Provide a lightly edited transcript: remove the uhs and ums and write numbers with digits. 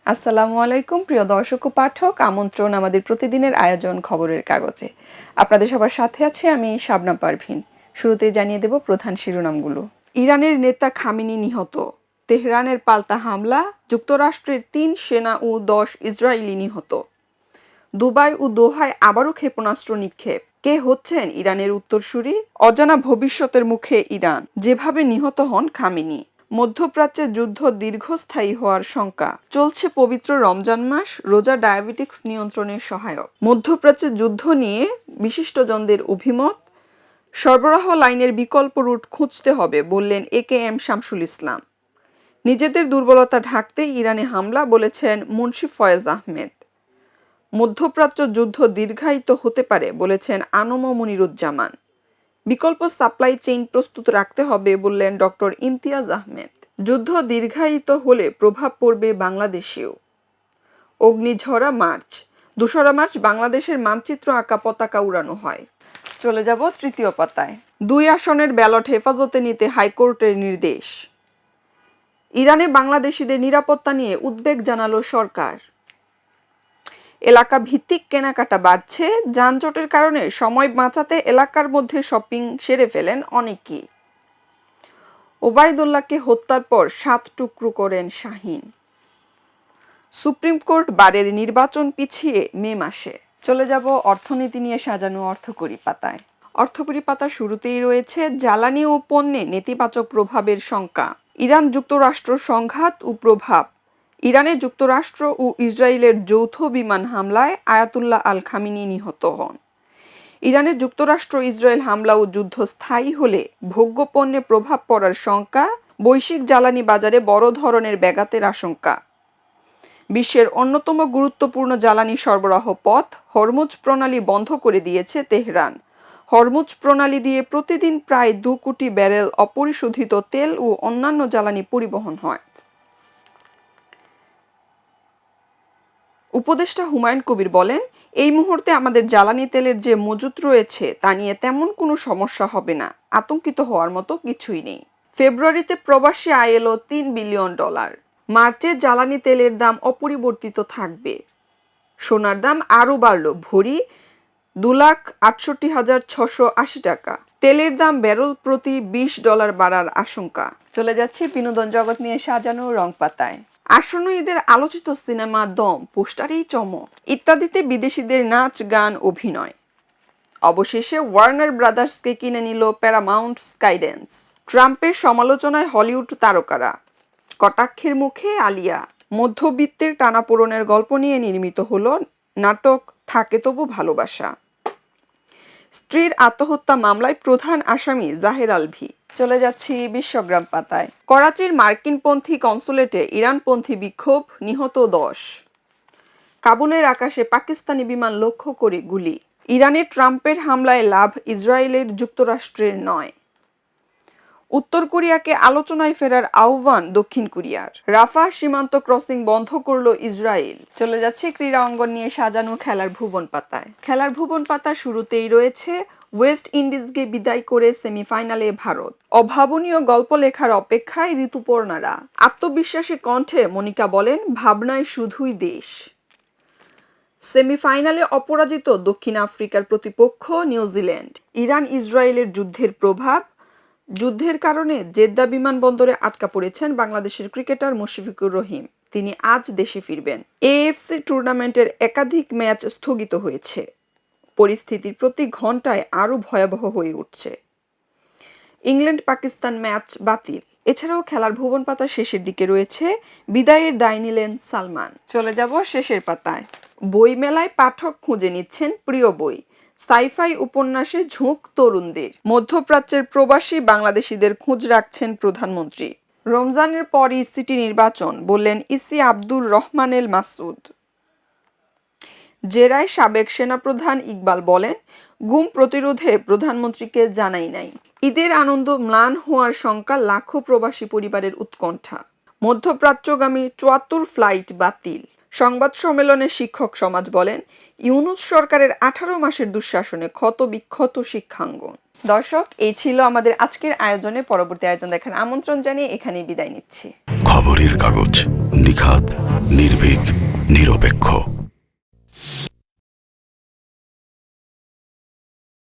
আসসালামু আলাইকুম প্রিয় দর্শক ও পাঠক, আমন্ত্রণ আমাদের প্রতিদিনের আয়োজন খবরের কাগজে। আপনাদের সবার সাথে আছি আমি শাবনাম পারভিন। শুরুতেই জানিয়ে দেব প্রধান শিরোনামগুলো। ইরানের নেতা খামেনি নিহত, তেহরানের পাল্টা হামলা, যুক্তরাষ্ট্রের ৩ সেনা ও ১০ ইসরায়েলি নিহত। দুবাই ও দোহায় আবারও ক্ষেপণাস্ত্র নিক্ষেপ, কে হচ্ছেন ইরানের উত্তরসূরি? অজানা ভবিষ্যতের মুখে ইরান, যেভাবে নিহত হন খামেনি। মধ্যপ্রাচ্যে যুদ্ধ দীর্ঘস্থায়ী হওয়ার শঙ্কা, চলছে পবিত্র রমজান মাস, রোজা ডায়াবেটিক্স নিয়ন্ত্রণে সহায়ক। মধ্যপ্রাচ্যে যুদ্ধ নিয়ে বিশিষ্টজনদের অভিমত, সরবরাহ লাইনের বিকল্প রুট খুঁজতে হবে বললেন AKM শামসুল ইসলাম। নিজেদের দুর্বলতা ঢাকতে ইরানে হামলা, বলেছেন মুন্সি ফয়েজ আহমেদ। মধ্যপ্রাচ্য যুদ্ধ দীর্ঘায়িত হতে পারে বলেছেন আনম মনিরুজ্জামান। বিকল্প সাপ্লাই চেইন প্রস্তুত রাখতে হবে বললেন ডক্টর ইমতিয়াজ আহমেদ। যুদ্ধ দীর্ঘায়িত হলে প্রভাব পড়বে বাংলাদেশেও। অগ্নিঝরা মার্চ, ২রা মার্চ বাংলাদেশের মানচিত্র আঁকা পতাকা উড়ানো হয়। চলে যাব তৃতীয় পাতায়। ২ আসনের ব্যালট হেফাজতে নিতে হাইকোর্টের নির্দেশ। ইরানে বাংলাদেশিদের নিরাপত্তা নিয়ে উদ্বেগ জানালো সরকার। এলাকা ভিত্তিক কেনাকাটা বাড়ছে, যানজটের কারণে সময় বাঁচাতে এলাকার মধ্যে শপিং সেরে ফেলেন অনেকেই। ওবায়দুল্লাহকে হত্যার পর ৭ টুকরো করেন শাহীন। সুপ্রিম কোর্ট বারের নির্বাচন পিছিয়ে মে মাসে। চলে যাব অর্থনীতি নিয়ে সাজানো অর্থকড়ি পাতায়। অর্থকড়ি পাতার শুরুতেই রয়েছে জ্বালানি ও পণ্যে নেতিবাচক প্রভাবের শঙ্কা। ইরান যুক্তরাষ্ট্র সংঘাত ও প্রভাব। ইরানে যুক্তরাষ্ট্র ও ইসরায়েলের যৌথ বিমান হামলায় আয়াতুল্লাহ আল খামিনি নিহত হন। ইরানে যুক্তরাষ্ট্র ইসরায়েল হামলা ও যুদ্ধ স্থায়ী হলে ভোগ্যপণ্যে প্রভাব পড়ার শঙ্কা, বৈশ্বিক জ্বালানি বাজারে বড় ধরনের ব্যাঘাতের আশঙ্কা। বিশ্বের অন্যতম গুরুত্বপূর্ণ জ্বালানি সরবরাহ পথ হরমুজ প্রণালী বন্ধ করে দিয়েছে তেহরান। হরমুজ প্রণালী দিয়ে প্রতিদিন প্রায় ২ কোটি ব্যারেল অপরিশোধিত তেল ও অন্যান্য জ্বালানি পরিবহন হয়। উপদেষ্টা হুমায়ুন কবির বলেন, এই মুহূর্তে আমাদের জ্বালানি তেলের যে মজুত রয়েছে তা নিয়ে তেমন কোনো সমস্যা হবে না, আতঙ্কিত হওয়ার মতো কিছুই নেই। ফেব্রুয়ারিতে প্রবাসী আয় এলো $৩ বিলিয়ন। মার্চে জ্বালানি তেলের দাম অপরিবর্তিত থাকবে। সোনার দাম আরও বাড়ল, ভরি $2,68,680 টাকা। তেলের দাম ব্যারেল প্রতি $20 বাড়ার আশঙ্কা। চলে যাচ্ছি বিনোদন জগৎ নিয়ে সাজানো রং পাতায়। আসন্ন ঈদের আলোচিত সিনেমা দম, পোস্টারেই চমক, ইত্যাদিতে বিদেশিদের নাচ, গান, অভিনয়। অবশেষে ওয়ার্নার ব্রাদার্সকে কিনে নিল প্যারামাউন্ট স্কাইডেন্স। ট্রাম্পের সমালোচনায় হলিউড তারকারা, কটাক্ষের মুখে আলিয়া। মধ্যবিত্তের টানাপোড়েনের গল্প নিয়ে নির্মিত হলো নাটক থাকে তবু ভালোবাসা। স্ত্রীর আত্মহত্যা মামলায় প্রধান আসামি জাহের আলভি। চলে যাচ্ছি বিশ্বগ্রাম পাতায়। করাচির মার্কিনপন্থী কনসুলেটে ইরানপন্থী বিক্ষোভ, নিহত 10। কাবুলের আকাশে পাকিস্তানি বিমান লক্ষ্য করে গুলি। ইরানে ট্রাম্পের হামলায় লাভ ইসরায়েলের, যুক্তরাষ্ট্রের নয়। উত্তর কোরিয়াকে আলোচনায় ফেরার আহ্বান দক্ষিণ কোরিয়ার। রাফা সীমান্ত ক্রসিং বন্ধ করল ইসরায়েল। চলে যাচ্ছে ক্রীড়া অঙ্গন নিয়ে সাজানো খেলার ভুবন পাতায়। খেলার ভুবন পাতা শুরুতেই রয়েছে ওয়েস্ট ইন্ডিজকে বিদায় করে সেমিফাইনালে ভারত। অভাবনীয় গল্প লেখার অপেক্ষায় ঋতুপর্ণারা। আত্মবিশ্বাসী কণ্ঠে মনিকা বলেন, ভাবনায় শুধুই দেশ। সেমিফাইনালে অপরাজিত দক্ষিণ আফ্রিকার প্রতিপক্ষ নিউজিল্যান্ড। ইরান ইসরায়েলের যুদ্ধের প্রভাব। যুদ্ধের কারণে জেদ্দা বিমানবন্দরে আটকা পড়েছেন বাংলাদেশের ক্রিকেটার মুশফিকুর রহিম। তিনি আজ দেশে ফিরবেন। AFC টুর্নামেন্টের একাধিক ম্যাচ স্থগিত হয়েছে। পরিস্থিতি প্রতি ঘন্টায় আরও ভয়াবহ হয়ে উঠছে। ইংল্যান্ড পাকিস্তান ম্যাচ বাতিল। এছাড়াও খেলার ভুবন পাতা শেষের দিকে রয়েছে বিদায়ের দায় নিলেন সালমান। চলে যাব শেষের পাতায়। বইমেলায় পাঠক খুঁজে নিচ্ছেন প্রিয় বই। সাইফাই উপন্যাসে ঝোঁক তরুণদের। মধ্যপ্রাচ্যের প্রবাসী বাংলাদেশিদের খোঁজ রাখছেন প্রধানমন্ত্রী। রমজানের পরই সিটি নির্বাচন, বললেন ইসি আব্দুর রহমান এল মাসুদ। জেরায় সাবেক সেনাপ্রধান ইকবাল বলেন, গুম প্রতিরোধে প্রধানমন্ত্রীকে জানাই নাই। ঈদের আনন্দ ম্লান হওয়ার শঙ্কা, লাখো প্রবাসী পরিবারের উৎকণ্ঠা। মধ্যপ্রাচ্যগামী ৭৪ ফ্লাইট বাতিল। সংবাদ সম্মেলনে শিক্ষক সমাজ বলেন, ইউনূস সরকারের 18 মাসের দুঃশাসনে ক্ষত বিক্ষত শিক্ষাঙ্গন। দর্শক, এই ছিল আমাদের আজকের আয়োজনে। পরবর্তী আয়োজন দেখার আমন্ত্রণ জানিয়ে এখানেই বিদায় নিচ্ছি। খবরের কাগজ, নিখাত, নির্ভীক, নিরপেক্ষ।